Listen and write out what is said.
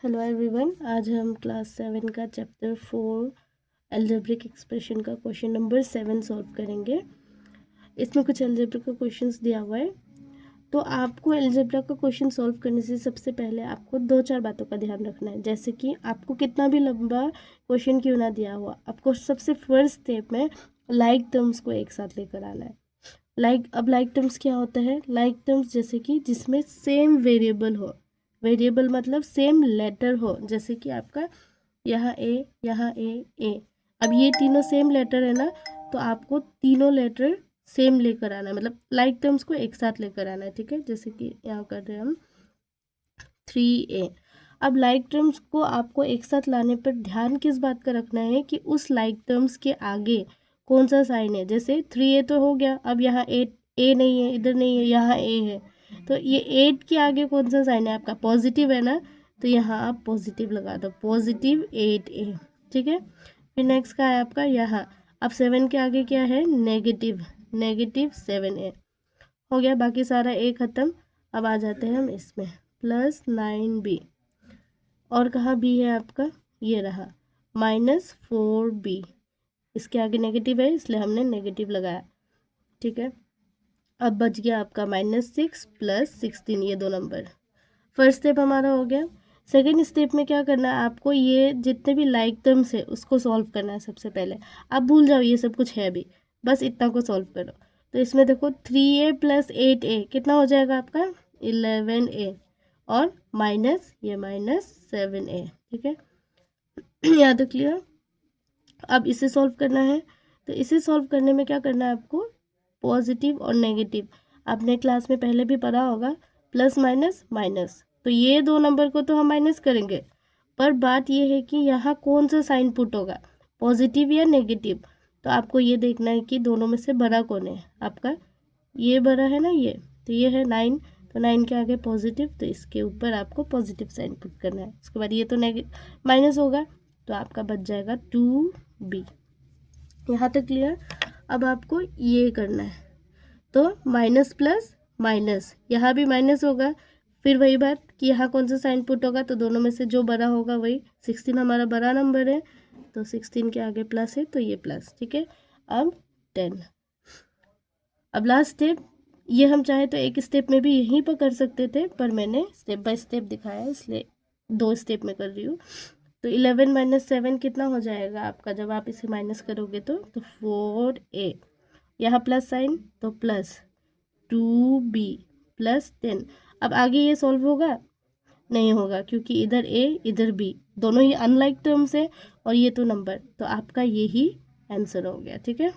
Hello everyone, आज हम class 7 का चैप्टर 4 अलजेब्रिक एक्सप्रेशन का क्वेश्चन नंबर 7 सॉल्व करेंगे। इसमें कुछ अलजेब्रा का क्वेश्चंस दिया हुआ है। तो आपको अलजेब्रा का क्वेश्चन सॉल्व करने से सबसे पहले आपको 2-4 बातों का ध्यान रखना है। जैसे कि आपको कितना भी लंबा क्वेश्चन क्यों ना दिया हुआ, आपको सबसे फर्स्ट स्टेप में लाइक टर्म्स को एक साथ लेकर आना है। अब लाइक टर्म्स क्या होता है? लाइक टर्म्स जैसे कि जिसमें सेम वेरिएबल हो। वेरिएबल मतलब सेम लेटर हो, जैसे कि आपका यहाँ ए। अब ये तीनों सेम लेटर है ना, तो आपको तीनों लेटर सेम लेकर आना है, मतलब लाइक टर्म्स को एक साथ लेकर आना है। ठीक है, जैसे कि यहाँ कर रहे हैं हम 3a। अब लाइक टर्म्स को आपको एक साथ लाने पर ध्यान किस बात का रखना है कि उस लाइक टर्म्स के आगे कौन सा साइन है। जैसे 3a तो हो गया, अब यहाँ ए नहीं है, इधर नहीं है, यहाँ ए है, तो ये 8 के आगे कौन सा साइन है आपका? पॉजिटिव है ना, तो यहाँ आप पॉजिटिव लगा दो, पॉजिटिव 8a। ठीक है, फिर नेक्स्ट का है आपका यहाँ, अब 7 के आगे क्या है? नेगेटिव, नेगेटिव 7a हो गया। बाकी सारा ए खत्म। अब आ जाते हैं हम इसमें +9b, और कहाँ बी है आपका? ये रहा -4b। इसके आगे नेगेटिव है इसलिए हमने नेगेटिव लगाया। ठीक है, अब बच गया आपका -6 + 16, ये 2 नंबर। फर्स्ट स्टेप हमारा हो गया। सेकेंड स्टेप में क्या करना है आपको? ये जितने भी लाइक टर्म्स है उसको सॉल्व करना है सबसे पहले। आप भूल जाओ ये सब कुछ है अभी, बस इतना को सॉल्व करो। तो इसमें देखो 3a + 8a कितना हो जाएगा आपका? 11a, और माइनस ये -7a। ठीक है, यहाँ तो क्लियर। अब इसे सॉल्व करना है, तो इसे सॉल्व करने में क्या करना है आपको? पॉजिटिव और नेगेटिव आपने क्लास में पहले भी पढ़ा होगा, प्लस माइनस माइनस, तो ये 2 नंबर को तो हम माइनस करेंगे, पर बात ये है कि यहाँ कौन सा साइन पुट होगा, पॉजिटिव या नेगेटिव। तो आपको ये देखना है कि दोनों में से बड़ा कौन है आपका। ये बड़ा है ना, ये तो ये है 9, तो 9 के आगे पॉजिटिव, तो इसके ऊपर आपको पॉजिटिव साइन पुट करना है। उसके बाद ये तो माइनस होगा, तो आपका बच जाएगा 2b। यहाँ तक क्लियर। अब आपको ये करना है, तो माइनस प्लस माइनस, यहाँ भी माइनस होगा, फिर वही बात कि यहाँ कौन सा साइन पुट होगा, तो दोनों में से जो बड़ा होगा वही। 16 हमारा बड़ा नंबर है, तो 16 के आगे प्लस है, तो ये प्लस। ठीक है, अब 10। अब लास्ट स्टेप, ये हम चाहे तो एक स्टेप में भी यहीं पर कर सकते थे, पर मैंने स्टेप बाय स्टेप दिखाया है इसलिए 2 स्टेप में कर रही हूँ। तो 11 - 7 कितना हो जाएगा आपका जब आप इसे माइनस करोगे? तो 4a, यहाँ प्लस साइन तो प्लस 2b + 10। अब आगे ये सॉल्व होगा? नहीं होगा, क्योंकि इधर a इधर b दोनों ही अनलाइक टर्म्स है, और ये तो नंबर, तो आपका यही आंसर हो गया। ठीक है।